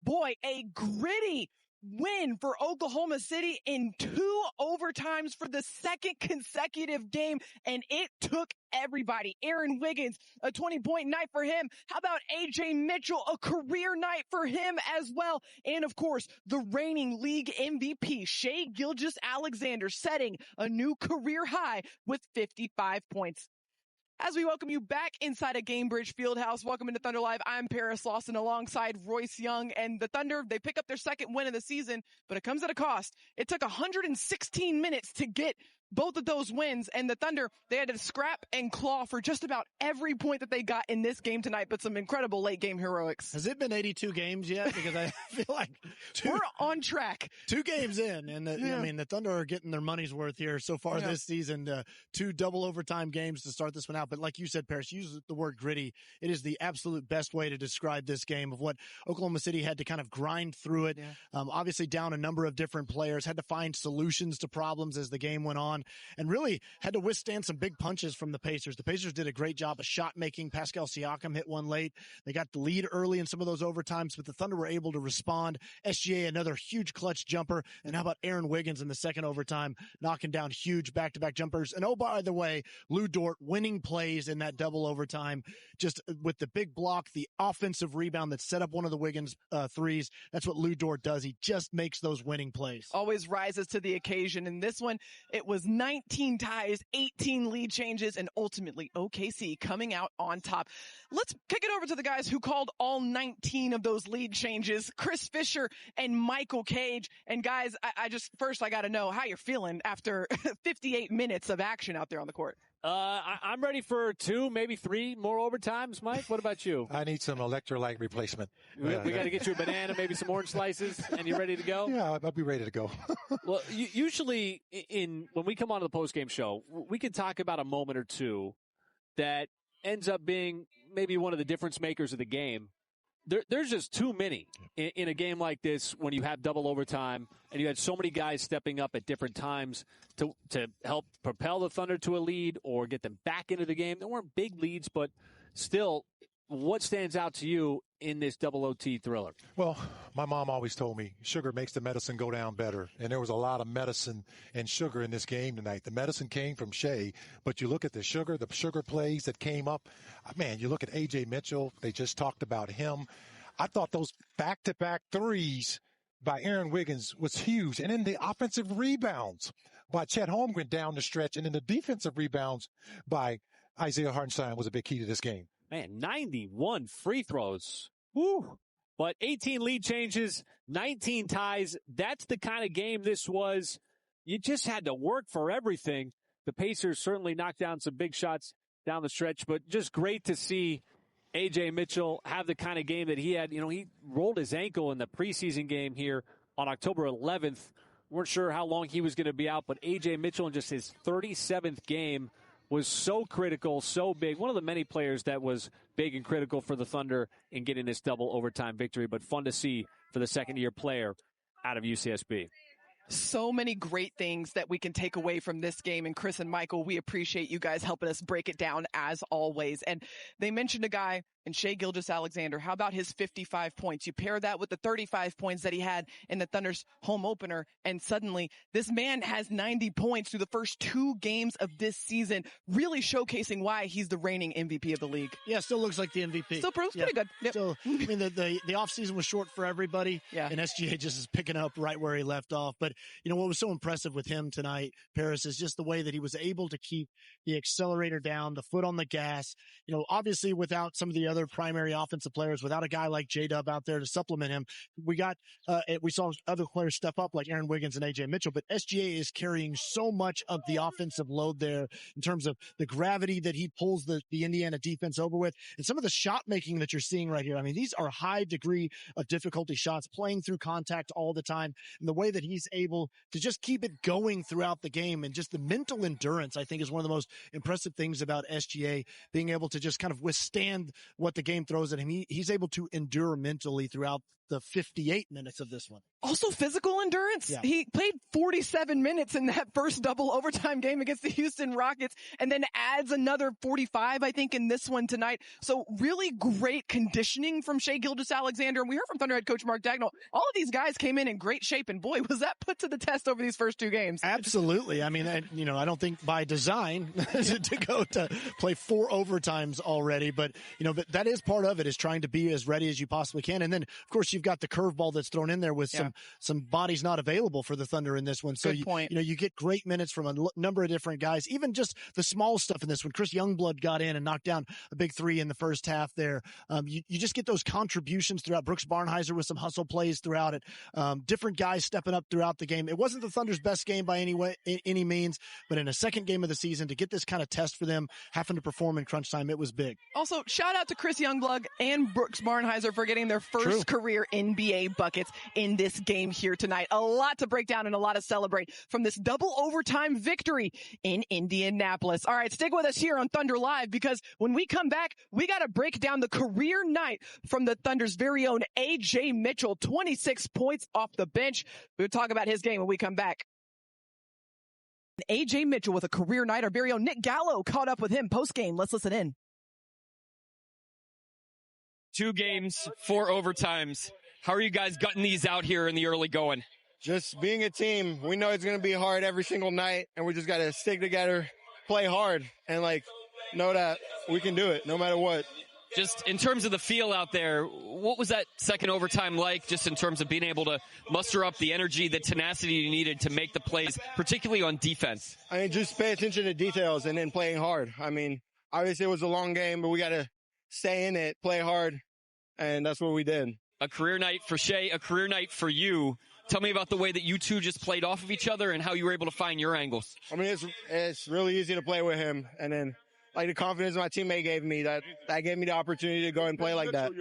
boy, a gritty win for Oklahoma City in 2 overtimes for the second consecutive game, and it took everybody. Aaron Wiggins, a 20-point night for him. How about Ajay Mitchell, a career night for him as well. And of course, the reigning league MVP, Shai Gilgeous-Alexander, setting a new career high with 55 points. As we welcome you back inside a Gamebridge Fieldhouse, welcome into Thunder Live. I'm Paris Lawson alongside Royce Young, and the Thunder, they pick up their second win of the season, but it comes at a cost. It took 116 minutes to get both of those wins, and the Thunder, they had to scrap and claw for just about every point that they got in this game tonight, but some incredible late game heroics. Has it been 82 games yet? Because I feel like we're on track. 2 games in, and the Thunder are getting their money's worth here so far this season. 2 double overtime games to start this one out. But like you said, Paris, you used the word gritty. It is the absolute best way to describe this game of what Oklahoma City had to kind of grind through it. Yeah. Obviously down a number of different players, had to find solutions to problems as the game went on, and really had to withstand some big punches from the Pacers. The Pacers did a great job of shot making. Pascal Siakam hit one late. They got the lead early in some of those overtimes, but the Thunder were able to respond. SGA, another huge clutch jumper. And how about Aaron Wiggins in the second overtime, knocking down huge back-to-back jumpers. And oh, by the way, Lou Dort winning plays in that double overtime, just with the big block, the offensive rebound that set up one of the Wiggins threes. That's what Lou Dort does. He just makes those winning plays. Always rises to the occasion. In this one, it was 19 ties, 18 lead changes, and ultimately OKC coming out on top. Let's kick it over to the guys who called all 19 of those lead changes, Chris Fisher and Michael Cage. And guys, I got to know how you're feeling after 58 minutes of action out there on the court. I'm ready for 2, maybe 3 more overtimes. Mike, what about you? I need some electrolyte replacement. We got to get you a banana, maybe some orange slices, and you ready to go? Yeah, I'll be ready to go. Well, usually when we come on to the postgame show, we can talk about a moment or two that ends up being maybe one of the difference makers of the game. There's just too many in a game like this when you have double overtime and you had so many guys stepping up at different times to help propel the Thunder to a lead or get them back into the game. There weren't big leads, but still, what stands out to you in this double OT thriller? Well, my mom always told me sugar makes the medicine go down better. And there was a lot of medicine and sugar in this game tonight. The medicine came from Shai, but you look at the sugar plays that came up. Man, you look at Ajay Mitchell. They just talked about him. I thought those back-to-back threes by Aaron Wiggins was huge. And then the offensive rebounds by Chet Holmgren down the stretch. And then the defensive rebounds by Isaiah Hartenstein was a big key to this game. Man, 91 free throws. Woo! But 18 lead changes, 19 ties. That's the kind of game this was. You just had to work for everything. The Pacers certainly knocked down some big shots down the stretch, but just great to see Ajay Mitchell have the kind of game that he had. You know, he rolled his ankle in the preseason game here on October 11th. Weren't sure how long he was going to be out, but Ajay Mitchell in just his 37th game was so critical, so big. One of the many players that was big and critical for the Thunder in getting this double overtime victory, but fun to see for the second-year player out of UCSB. So many great things that we can take away from this game. And Chris and Michael, we appreciate you guys helping us break it down as always. And they mentioned a guy in Shai Gilgeous-Alexander. How about his 55 points? You pair that with the 35 points that he had in the Thunder's home opener, and suddenly this man has 90 points through the first 2 games of this season, really showcasing why he's the reigning MVP of the league. Yeah, still looks like the MVP. Still proves pretty good. Yep. So, I mean, the offseason was short for everybody, and SGA just is picking up right where he left off. But, you know, what was so impressive with him tonight, Paris, is just the way that he was able to keep the accelerator down, the foot on the gas. You know, obviously without some of the other primary offensive players, without a guy like J-Dub out there to supplement him, we saw other players step up like Aaron Wiggins and Ajay Mitchell, but SGA is carrying so much of the offensive load there in terms of the gravity that he pulls the Indiana defense over with, and some of the shot making that you're seeing right here. I mean, these are high degree of difficulty shots, playing through contact all the time, and the way that he's able to just keep it going throughout the game, and just the mental endurance, I think, is one of the most impressive things about SGA, being able to just kind of withstand what the game throws at him. He's able to endure mentally throughout the 58 minutes of this one. Also physical endurance. Yeah. He played 47 minutes in that first double overtime game against the Houston Rockets and then adds another 45, I think, in this one tonight. So really great conditioning from Shai Gilgeous-Alexander. And we heard from Thunder head coach Mark Daigneault. All of these guys came in great shape, and boy, was that put to the test over these first two games. Absolutely. I mean, I don't think by design to go to play 4 overtimes already, but that is part of it, is trying to be as ready as you possibly can. And then, of course, you've got the curveball that's thrown in there with some bodies not available for the Thunder in this one. So you get great minutes from a number of different guys, even just the small stuff in this one. Chris Youngblood got in and knocked down a big 3 in the first half there. You just get those contributions throughout. Brooks Barnhizer with some hustle plays throughout it. Different guys stepping up throughout the game. It wasn't the Thunder's best game by any means, but in a second game of the season, to get this kind of test for them, having to perform in crunch time, it was big. Also, shout out to Chris Youngblood and Brooks Barnhizer for getting their first career NBA buckets in this game here tonight. A lot to break down and a lot to celebrate from this double overtime victory in Indianapolis. All right, stick with us here on Thunder Live, because when we come back, we got to break down the career night from the Thunder's very own Ajay Mitchell, 26 points off the bench. We'll talk about his game when we come back. Ajay Mitchell with a career night. Our very own Nick Gallo caught up with him post-game. Let's listen in. 2 games, 4 overtimes. How are you guys gutting these out here in the early going? Just being a team. We know it's going to be hard every single night, and we just got to stick together, play hard, and know that we can do it no matter what. Just in terms of the feel out there, what was that second overtime like, just in terms of being able to muster up the energy, the tenacity you needed to make the plays, particularly on defense? Just pay attention to details and then playing hard. Obviously it was a long game, but we got to stay in it, play hard, and that's what we did. A career night for Shai, a career night for you. Tell me about the way that you two just played off of each other and how you were able to find your angles. It's really easy to play with him, and then the confidence my teammate gave me, that gave me the opportunity to go and play like that.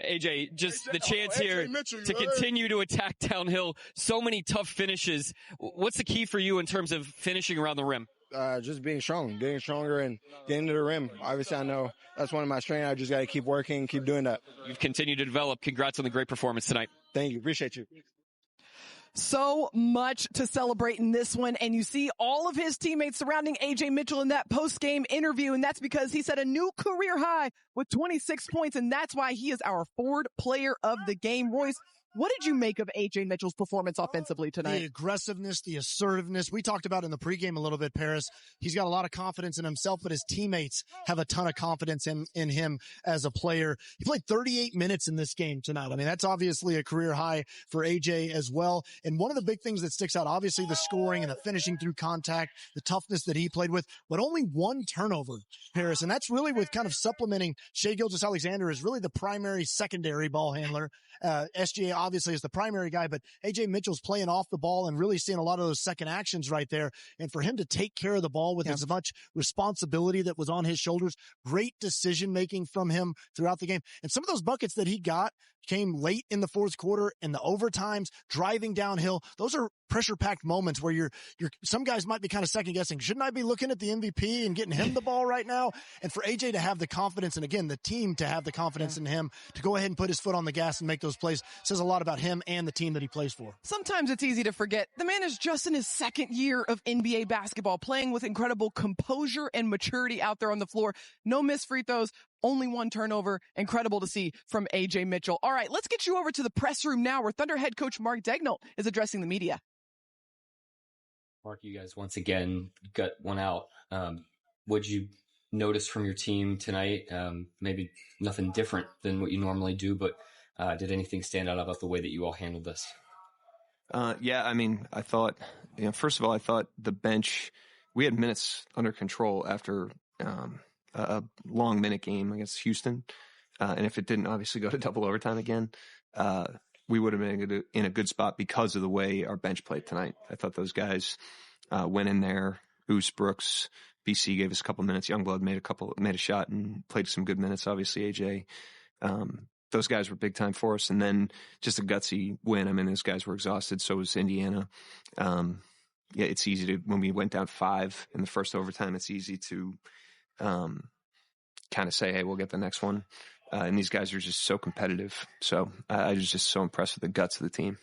AJ, just the chance here to continue to attack downhill. So many tough finishes. What's the key for you in terms of finishing around the rim? Just being strong, getting stronger and getting to the rim. Obviously, I know that's one of my strengths. I just got to keep working, keep doing that. You've continued to develop. Congrats on the great performance tonight. Thank you. Appreciate you. So much to celebrate in this one, and you see all of his teammates surrounding Ajay Mitchell in that post-game interview, and that's because he set a new career high with 26 points, and that's why he is our forward player of the game. Royce, what did you make of Ajay Mitchell's performance offensively tonight? The aggressiveness, the assertiveness. We talked about in the pregame a little bit, Paris. He's got a lot of confidence in himself, but his teammates have a ton of confidence in him as a player. He played 38 minutes in this game tonight. That's obviously a career high for AJ as well. And one of the big things that sticks out, obviously the scoring and the finishing through contact, the toughness that he played with, but only 1 turnover, Paris. And that's really with kind of supplementing Shai Gilgeous-Alexander is really the primary secondary ball handler. SGA obviously is the primary guy, but Ajay Mitchell's playing off the ball and really seeing a lot of those second actions right there. And for him to take care of the ball with as much responsibility that was on his shoulders, great decision making from him throughout the game. And some of those buckets that he got came late in the fourth quarter in the overtimes, driving downhill. Those are pressure-packed moments where you're some guys might be kind of second-guessing. Shouldn't I be looking at the MVP and getting him the ball right now? And for AJ to have the confidence, and again, the team to have the confidence in him to go ahead and put his foot on the gas and make those plays says a lot about him and the team that he plays for. Sometimes it's easy to forget. The man is just in his second year of NBA basketball, playing with incredible composure and maturity out there on the floor. No missed free throws. Only 1 turnover. Incredible to see from Ajay Mitchell. All right, let's get you over to the press room now where Thunder head coach Mark Daigneault is addressing the media. Mark, you guys once again got one out. What'd you notice from your team tonight? Maybe nothing different than what you normally do, but did anything stand out about the way that you all handled this? I thought, first of all, I thought the bench, we had minutes under control after a long minute game against Houston. And if it didn't obviously go to double overtime again, we would have been in a good spot because of the way our bench played tonight. I thought those guys went in there. Oos, Brooks, BC gave us a couple minutes. Youngblood made a shot and played some good minutes. Obviously, AJ. Those guys were big time for us. And then just a gutsy win. Those guys were exhausted. So was Indiana. It's easy to, when we went down 5 in the first overtime, it's easy to kind of say, hey, we'll get the next one. And these guys are just so competitive. So I was just so impressed with the guts of the team.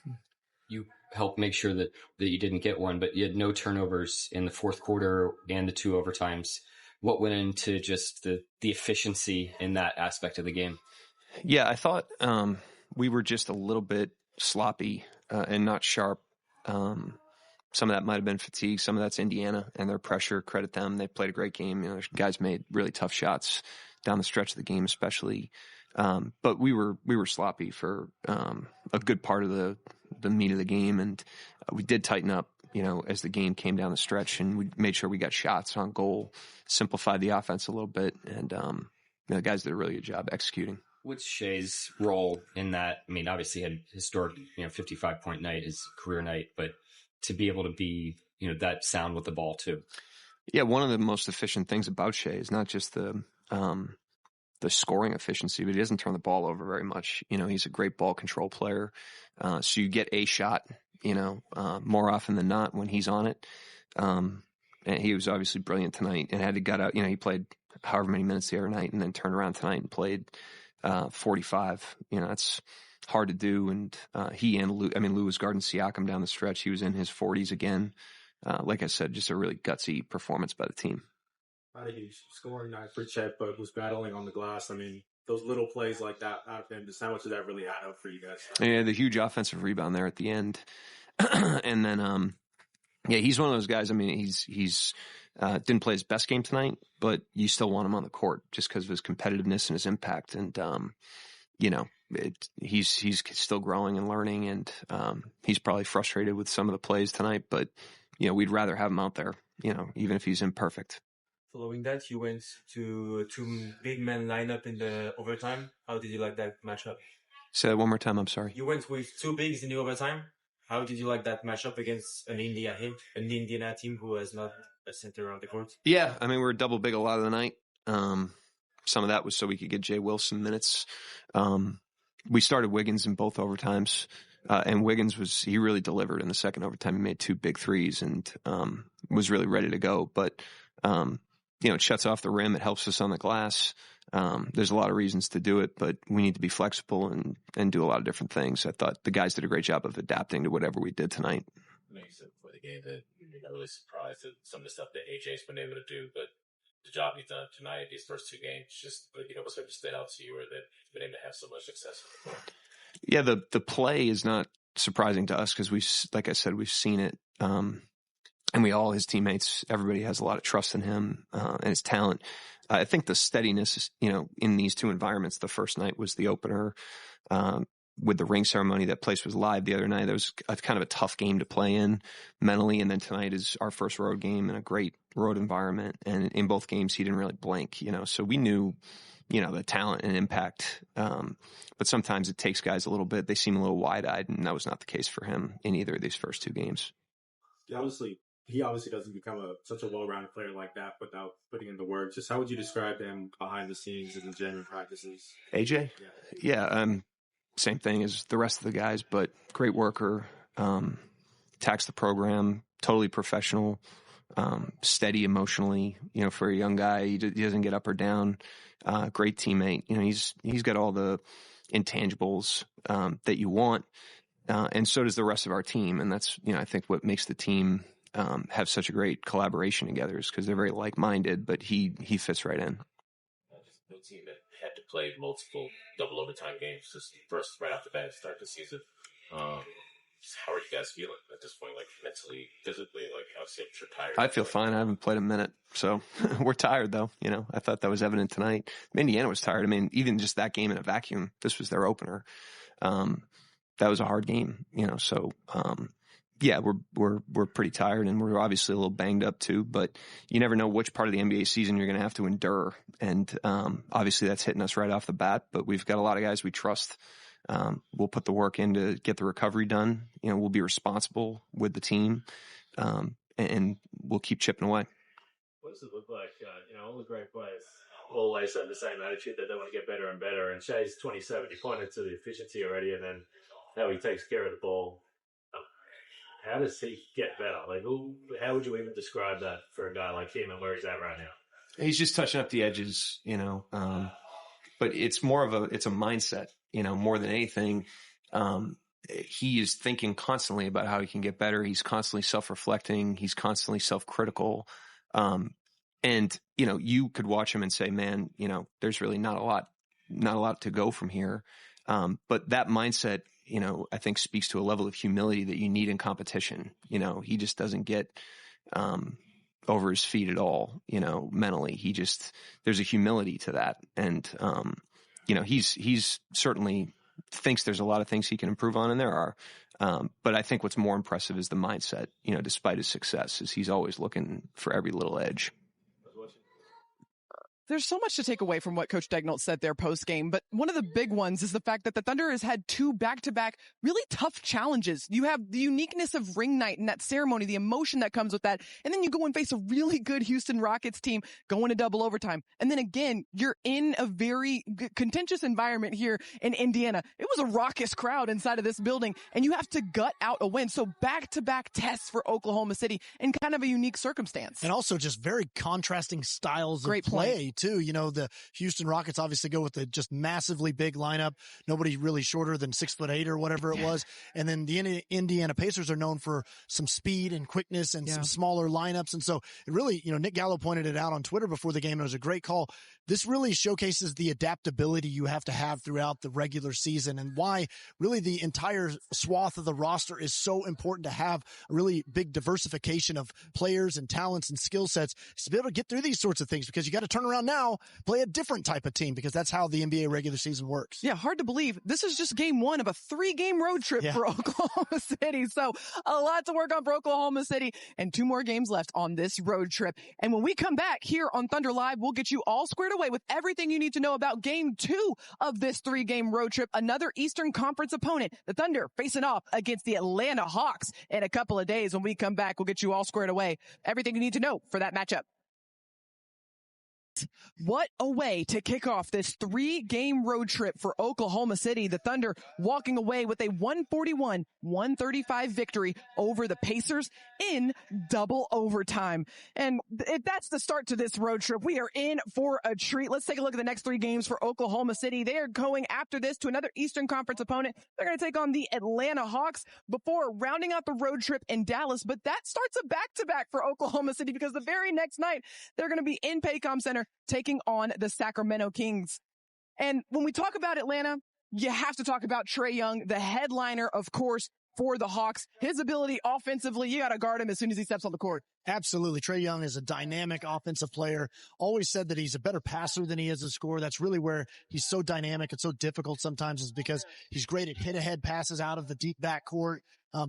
You helped make sure that you didn't get one, but you had no turnovers in the fourth quarter and the 2 overtimes. What went into just the efficiency in that aspect of the game? Yeah, I thought we were just a little bit sloppy and not sharp. Some of that might have been fatigue. Some of that's Indiana and their pressure. Credit them. They played a great game. Their guys made really tough shots down the stretch of the game, especially. But we were sloppy for a good part of the meat of the game, and we did tighten up, as the game came down the stretch, and we made sure we got shots on goal, simplified the offense a little bit, and the guys did a really good job executing. What's Shea's role in that? I mean, obviously he had historic, 55-point night, his career night, but to be able to be, that sound with the ball too. Yeah, one of the most efficient things about Shea is not just the scoring efficiency, but he doesn't turn the ball over very much. He's a great ball control player. So you get a shot, more often than not when he's on it. And he was obviously brilliant tonight and had to gut out, he played however many minutes the other night and then turned around tonight and played 45. That's hard to do. And he and Lewis Garden Siakam down the stretch, he was in his 40s again. Like I said, just a really gutsy performance by the team. Not a huge scoring night for Chet, but was battling on the glass. I mean, those little plays like that out of him, just how much did that really add up for you guys? Yeah, the huge offensive rebound there at the end. And then, he's one of those guys. I mean, he's didn't play his best game tonight, but you still want him on the court just because of his competitiveness and his impact. And, he's still growing and learning, and he's probably frustrated with some of the plays tonight, but, we'd rather have him out there, even if he's imperfect. Following that, you went to 2 big men lineup in the overtime. How did you like that matchup? Say that one more time. I'm sorry. You went with 2 bigs in the overtime. How did you like that matchup against an Indiana team who has not a center on the court? Yeah, I mean, we were double big a lot of the night. Some of that was so we could get Jay Wilson minutes. We started Wiggins in both overtimes. And Wiggins he really delivered in the second overtime. He made 2 big threes and was really ready to go. But, it shuts off the rim. It helps us on the glass. There's a lot of reasons to do it, but we need to be flexible and do a lot of different things. I thought the guys did a great job of adapting to whatever we did tonight. I know you said before the game that you're not really surprised at some of the stuff that AJ's been able to do, but the job he's done tonight, these first 2 games, just, what's going to stand out to you or that he's been able to have so much success? Yeah, the play is not surprising to us because like I said, we've seen it. And his teammates, everybody has a lot of trust in him and his talent. I think the steadiness, in these 2 environments, the first night was the opener with the ring ceremony. That place was live the other night. That was kind of a tough game to play in mentally. And then tonight is our first road game in a great road environment. And in both games, he didn't really blink, so we knew, the talent and impact. But sometimes it takes guys a little bit. They seem a little wide-eyed, and that was not the case for him in either of these first 2 games. He obviously doesn't become such a well-rounded player like that without putting in the work. Just how would you describe him behind the scenes in the genuine practices? AJ? Yeah, same thing as the rest of the guys, but great worker, attacks the program, totally professional, steady emotionally, for a young guy. He doesn't get up or down. Great teammate. He's got all the intangibles that you want, and so does the rest of our team. And that's, I think what makes the team have such a great collaboration together is because they're very like-minded, but he fits right in. Just a team that had to play multiple double overtime games just first right off the bat to start the season. How are you guys feeling at this point, like mentally, physically? Like, obviously, I'm sure tired. I feel fine. I haven't played a minute, so we're tired, though. I thought that was evident tonight. Indiana was tired. I mean, even just that game in a vacuum, this was their opener. That was a hard game, so yeah, we're pretty tired, and we're obviously a little banged up too, but you never know which part of the NBA season you're going to have to endure. And obviously that's hitting us right off the bat, but we've got a lot of guys we trust. We'll put the work in to get the recovery done. We'll be responsible with the team, and we'll keep chipping away. What does it look like? All the great players always have the same attitude that they want to get better and better. And Shea's 27, he pointed to the efficiency already, and then how he takes care of the ball. How does he get better? Like, how would you even describe that for a guy like him and where he's at right now? He's just touching up the edges, but but it's it's a mindset, more than anything. He is thinking constantly about how he can get better. He's constantly self-reflecting. He's constantly self-critical. And you could watch him and say, man, there's really not a lot to go from here. But that mindset, I think speaks to a level of humility that you need in competition. He just doesn't get, over his feet at all, mentally. There's a humility to that. And, he's certainly thinks there's a lot of things he can improve on, and there are. But I think what's more impressive is the mindset, despite his success, is he's always looking for every little edge. There's so much to take away from what Coach Daigneault said there post-game, but one of the big ones is the fact that the Thunder has had 2 back-to-back really tough challenges. You have the uniqueness of ring night and that ceremony, the emotion that comes with that, and then you go and face a really good Houston Rockets team going to double overtime. And then again, you're in a very contentious environment here in Indiana. It was a raucous crowd inside of this building, and you have to gut out a win. So back-to-back tests for Oklahoma City in kind of a unique circumstance. And also just very contrasting styles of play. Too, the Houston Rockets obviously go with the just massively big lineup. Nobody really shorter than 6'8" or whatever it was. And then the Indiana Pacers are known for some speed and quickness and some smaller lineups. And so it really, Nick Gallo pointed it out on Twitter before the game. It was a great call. This really showcases the adaptability you have to have throughout the regular season, and why really the entire swath of the roster is so important to have a really big diversification of players and talents and skill sets to be able to get through these sorts of things, because you got to turn around now, play a different type of team, because that's how the NBA regular season works. Yeah, hard to believe. This is just game 1 of a 3-game road trip for Oklahoma City. So a lot to work on for Oklahoma City, and 2 more games left on this road trip. And when we come back here on Thunder Live, we'll get you all squared away with everything you need to know about game 2 of this 3-game road trip. Another Eastern Conference opponent, the Thunder, facing off against the Atlanta Hawks in a couple of days. When we come back, we'll get you all squared away. Everything you need to know for that matchup. What a way to kick off this 3-game road trip for Oklahoma City. The Thunder walking away with a 141-135 victory over the Pacers in double overtime. And if that's the start to this road trip, we are in for a treat. Let's take a look at the next 3 games for Oklahoma City. They are going after this to another Eastern Conference opponent. They're going to take on the Atlanta Hawks before rounding out the road trip in Dallas. But that starts a back-to-back for Oklahoma City, because the very next night they're going to be in Paycom Center taking on the Sacramento Kings. And when we talk about Atlanta, you have to talk about Trae Young, the headliner, of course, for the Hawks. His ability offensively, you got to guard him as soon as he steps on the court. Absolutely. Trae Young is a dynamic offensive player. Always said that he's a better passer than he is a scorer. That's really where he's so dynamic and so difficult sometimes, is because he's great at hit-ahead passes out of the deep backcourt.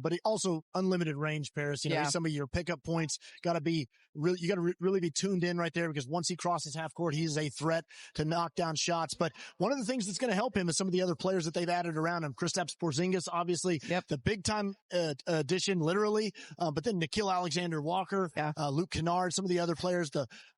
But he also unlimited range, Paris. Some of your pickup points gotta be really, you gotta really be tuned in right there, because once he crosses half court, he's a threat to knock down shots. But one of the things that's going to help him is some of the other players that they've added around him. Kristaps Porzingis, obviously, the big time addition, literally. But then Nickeil Alexander-Walker, Luke Kennard, some of the other players.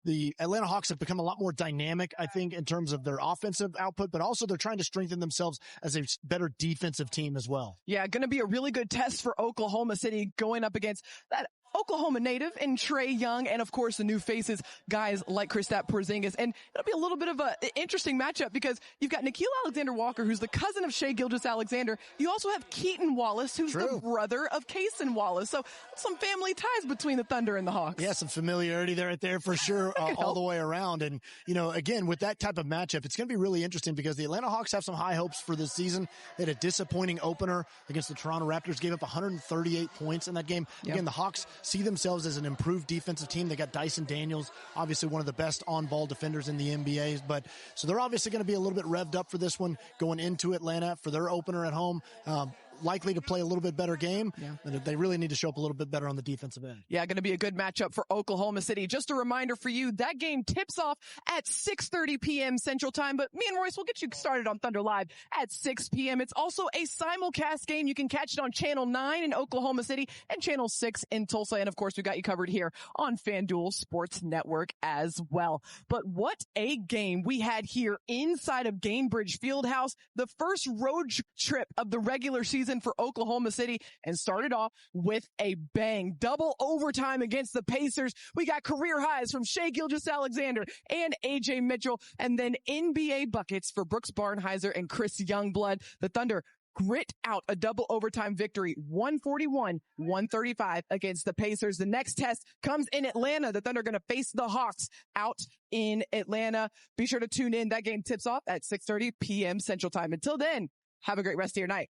The Atlanta Hawks have become a lot more dynamic, I think, in terms of their offensive output, but also they're trying to strengthen themselves as a better defensive team as well. Yeah, going to be a really good test for Oklahoma City going up against that Oklahoma native and Trae Young, and of course the new faces, guys like Kristaps Porzingis. And it'll be a little bit of an interesting matchup, because you've got Nickeil Alexander-Walker, who's the cousin of Shai Gilgeous-Alexander. You also have Keaton Wallace, who's the brother of Cason Wallace. So some family ties between the Thunder and the Hawks. Yeah, some familiarity there, for sure, all the way around. And, again, with that type of matchup, it's going to be really interesting, because the Atlanta Hawks have some high hopes for this season. They had a disappointing opener against the Toronto Raptors, gave up 138 points in that game. Again, the Hawks see themselves as an improved defensive team. They got Dyson Daniels, obviously one of the best on-ball defenders in the NBA. But so they're obviously going to be a little bit revved up for this one, going into Atlanta for their opener at home. Likely to play a little bit better game. And they really need to show up a little bit better on the defensive end. Yeah, going to be a good matchup for Oklahoma City. Just a reminder for you, that game tips off at 6:30 p.m. Central Time, but me and Royce will get you started on Thunder Live at 6 p.m. It's also a simulcast game. You can catch it on Channel 9 in Oklahoma City and Channel 6 in Tulsa. And of course, we got you covered here on FanDuel Sports Network as well. But what a game we had here inside of Gainbridge Fieldhouse. The first road trip of the regular season season for Oklahoma City and started off with a bang. Double overtime against the Pacers. We got career highs from Shai Gilgeous-Alexander and Ajay Mitchell, and then NBA buckets for Brooks Barnhizer and Chris Youngblood. The Thunder grit out a double overtime victory, 141-135 against the Pacers. The next test comes in Atlanta. The Thunder are going to face the Hawks out in Atlanta. Be sure to tune in. That game tips off at 6:30 p.m. Central Time. Until then, have a great rest of your night.